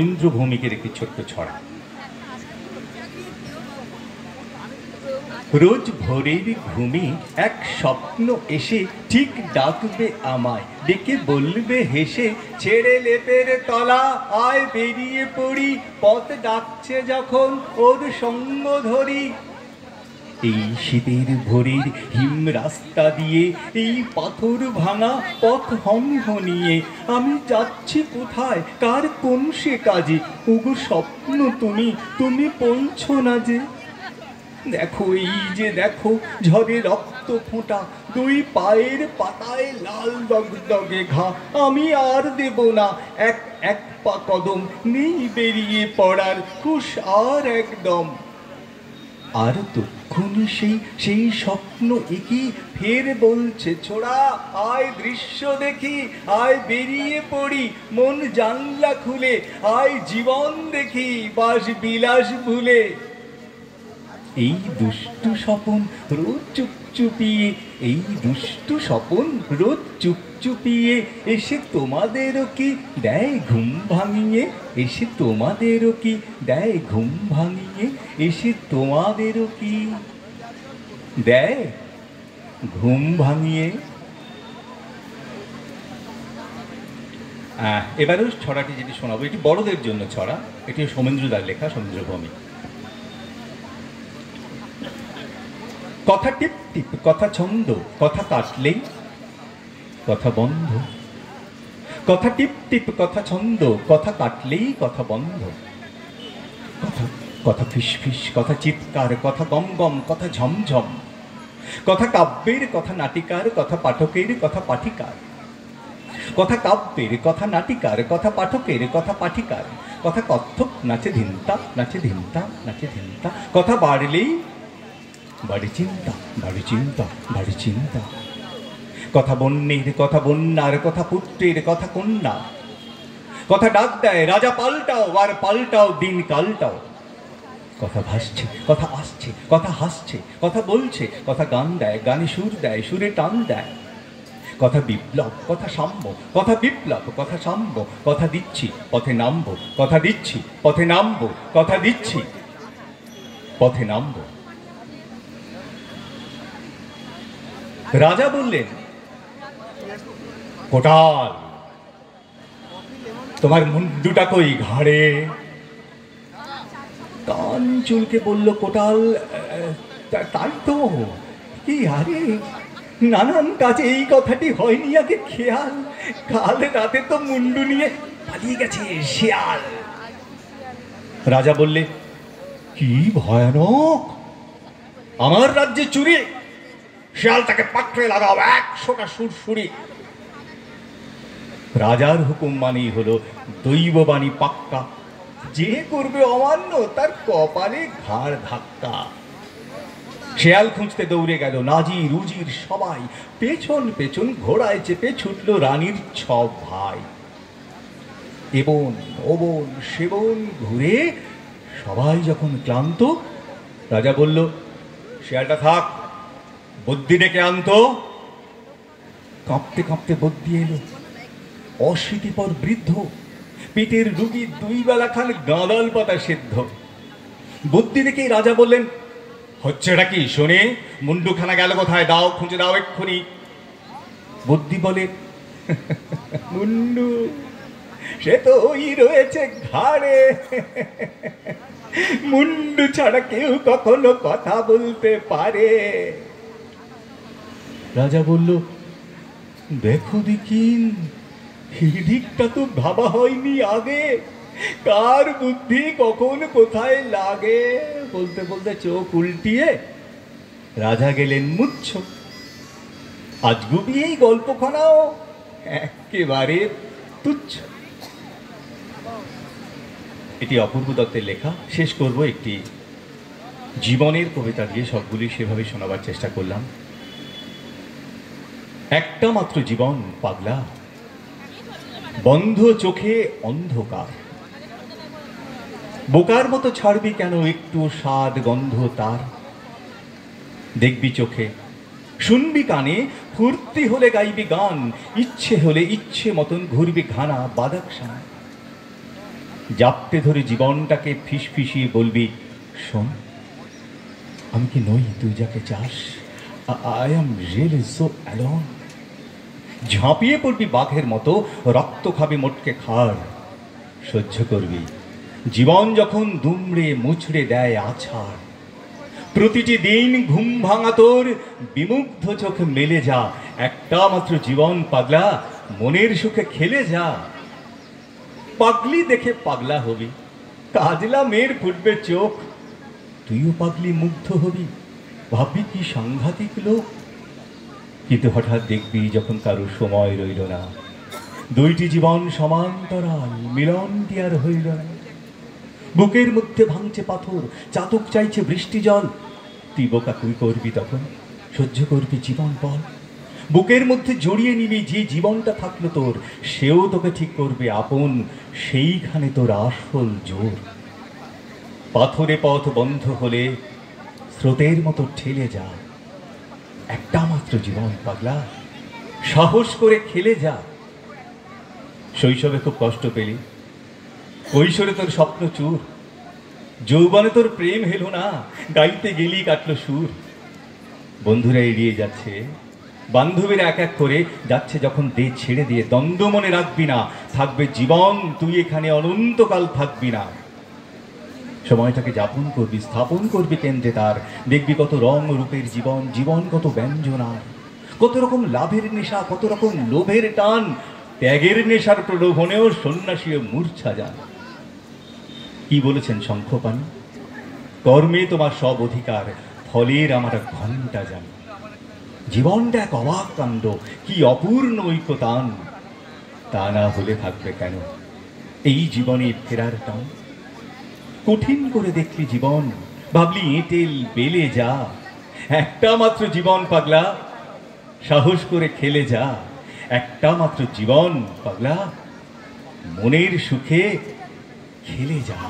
ইন্দ্রভূমিকের একটি ছোট্ট ছড়া। রোজ ভোরের ঘুমে এক স্বপ্ন এসে ঠিক ডাকবে আমায়, ডেকে বলবে হেসে, ছেড়ে লেপের তলা আয় বেরিয়ে পড়ি, পথ ডাকছে যখন ওর সঙ্গ ধরি। এই শীতের ভোরের হিম রাস্তা দিয়ে, এই পাথর ভাঙা পথ হনহনিয়ে আমি যাচ্ছি কোথায়, কার কোন সে কাজে? ওগো স্বপ্ন তুমি, তুমি বলছো না যে? দেখো এই যে দেখো, ঝড়ে রক্ত ফোঁটা, দুই পায়ের পাতায় লাল দগদগে ঘা। আমি আর দেব না এক এক পা কদম, নেই বেরিয়ে পড়ার হুঁশ আর একদম। আর তক্ষুনি সেই স্বপ্ন একই ফের বলছে, ছোড়া আয় দৃশ্য দেখি, আয় বেরিয়ে পড়ি মন জানলা খুলে, আয় জীবন দেখি বাস বিলাস ভুলে। এই দুষ্টু স্বপন রোজ চুপচুপিয়ে, এই দুষ্টু স্বপন রোজ চুপচুপিয়ে এসে তোমাদেরও কি দেয় ঘুম ভাঙিয়ে, এসে তোমাদেরও কি দেয় ঘুম ভাঙিয়ে, এসে তোমাদেরও কি দেয় ঘুম ভাঙিয়ে। এবারেও ছড়াটি যেটি শোনাবো, এটি বড়দের জন্য ছড়া, এটি সোমেন্দ্রদার লেখা, সমুদ্রভূমি। কথা টিপ টিপ, কথা ছন্দ, কথা কাটলেই কথা বন্ধ। কথা টিপ টিপ, কথা ছন্দ, কথা কাটলেই কথা বন্ধ। কথা কথা ফিস ফিস, কথা চিৎকার, কথা গম গম, কথা ঝমঝম। কথা কাব্যের, কথা নাটিকার, কথা পাঠকের, কথা পাঠিকার। কথা কাব্যের, কথা নাটিকার, কথা পাঠকের, কথা পাঠিকার। কথা কত্থক নাচে ধিনতা, নাচে ধিনতা, নাচে ধিনতা। কথা বাড়লেই বাড়ি চিন্তা, বাড়ি চিন্তা, বাড়ি চিন্তা। কথা বন্যের, কথা বন্যার, কথা পুত্রের, কথা কন্যা। কথা ডাক দেয় রাজা পাল্টাও, আর পাল্টাও দিন কালটাও। কথা ভাসছে, কথা আসছে, কথা হাসছে, কথা বলছে, কথা গান দেয়, গানে সুর দেয়, সুরে টান দেয়। কথা বিপ্লব, কথা সাম্য, কথা বিপ্লব, কথা সাম্য। কথা দিচ্ছি পথে নামবো, কথা দিচ্ছি পথে নামবো, কথা দিচ্ছি পথে নামবো। রাজা বললেন, কোটাল তোমার মুন্ডুটা কই ঘাড়ে? কান চুলকে বলল কোটাল, তাই তো। কি আরে, নানান কাজে এই কথাটি হয়নি আগে খেয়াল। কাল রাতে তো মুন্ডু নিয়ে পালিয়ে গেছে শিয়াল। রাজা বললে, কি ভয়ানক, আমার রাজ্যে চুরি, শিয়ালটাকে পাকড়ে লাগাও 100টা সুরসুরি। রাজার হুকুম মানেই হলো দৈববাণী পাক্কা, যে করবে অমান্য তার কপালে ঘাড় ধাক্কা। শিয়াল খুঁজতে দৌড়ে গেল নাজি রুজির সবাই, পেছন পেছন ঘোড়ায় চেপে ছুটল রানীর 6 ভাই। এবন ওবন সেবন ঘুরে সবাই যখন ক্লান্ত, রাজা বলল, শিয়ালটা থাক, বুদ্ধি ডেকে আনতো। কাঁপতে কাঁপতে বুদ্ধি এলো, অশীতিপর বৃদ্ধ, পেটের রুগী 2 বেলা খান গাঁদাল পাতা সেদ্ধ। বুদ্ধি দেখেই রাজা বললেন, হচ্ছেটা কি শুনে, মুন্ডুখানা গেল কোথায়, দাও খুঁজে দাও এক্ষুনি। বুদ্ধি বলে, মুন্ডু সে তো ওই রয়েছে ঘাড়ে, মুন্ডু ছাড়া কেউ কখনো কথা বলতে পারে। রাজা বলল, দেখো দেখিন, দিকটা তো ভাবা হয়নি আগে, কার বুদ্ধি কখন কোথায় লাগে। বলতে বলতে চোখ উল্টিয়ে রাজা গেলেন মুচ্ছ। আজগুবি এই গল্পখানাও একেবারে তুচ্ছ। এটি অপূর্ব দত্তের লেখা। শেষ করব একটি জীবনের কবিতা দিয়ে, সবগুলি সেভাবে শোনাবার চেষ্টা করলাম। একটা মাত্র জীবন পাগলা, বন্ধ চোখে অন্ধকার, বোকার মতো ছাড়বি কেন একটু স্বাদ গন্ধ তার। দেখবি চোখে, শুনবি কানে, ফুর্তি হলে গাইবি গান, ইচ্ছে হলে ইচ্ছে মতন ঘুরবি ঘানা বাদাকসান। জাপটে ধরে জীবনটাকে ফিসফিসিয়ে বলবি, শোন, আমি কি নই তুই যাকে চাস? I am really so alone. ঝাঁপিয়ে পড়বি বাঘের মতো, রক্ত খাবি মোটকে খাড়। সহ্য করবি জীবন যখন দুমড়ে মুচড়ে দেয় আছাড়। প্রতিটি দিন ঘুম ভাঙা তোর, বিমুগ্ধ চোখ মেলে যা। একটা মাত্র জীবন পাগলা, মনের সুখে খেলে যা। পাগলি দেখে পাগলা হবি, কাজলা মেয়ের ফুটবে চোখ। তুইও পাগলি মুগ্ধ হবি, ভাববি কি সাংঘাতিক লোক। কিন্তু হঠাৎ দেখবি যখন কারো সময় রইল না, দুইটি জীবন সমান্তরাল, মিলনটি আর হইল না। বুকের মধ্যে ভাঙছে পাথর, চাতক চাইছে বৃষ্টি জল। তুই বোকা তুই করবি তখন, সহ্য করবি জীবন বল। বুকের মধ্যে জড়িয়ে নিবি যে জীবনটা থাকলো তোর, সেও তোকে ঠিক করবে আপন। সেইখানে তোর আসল জোর। পাথরে পথ বন্ধ হলে স্রোতের মতো ঠেলে যা। একটা মাত্র জীবন পাগলা, সাহস করে খেলে যা। শৈশবে খুব কষ্ট পেলি, কৈশোরে তোর স্বপ্ন চুর, যৌবনে তোর প্রেম হেলো না, গাইতে গেলি কাটলো সুর। বন্ধুরা এড়িয়ে যাচ্ছে, বান্ধবীরা এক এক করে যাচ্ছে যখন, দে ছেড়ে দিয়ে দ্বন্দ্ব মনে রাখবি না। থাকবে জীবন, তুই এখানে অনন্তকাল থাকবি না। সময়টাকে যাপন করবি, স্থাপন করবি কেন্দ্রে তার। দেখবি কত রং রূপের জীবন, জীবন কত ব্যঞ্জনার, কত রকম লাভের নেশা, কত রকম লোভের টান। ত্যাগের নেশার প্রলোভনেও সন্ন্যাসীও মূর্ছা যান। কি বলেছেন শঙ্খপাণি? কর্মে তোমার সব অধিকার, ফলের আমার ঘণ্টা জানি। জীবনটা এক অবাক কাণ্ড, কি অপূর্ণ ঐক্যতান। তা না হলে থাকবে কেন এই জীবনে ফেরার টান? কঠিন করে দেখলি জীবন, ভাবলি এঁটেল বেলে যা। একটা মাত্র জীবন পাগলা, সাহস করে খেলে যা। একটা মাত্র জীবন পাগলা, মনের সুখে খেলে যা।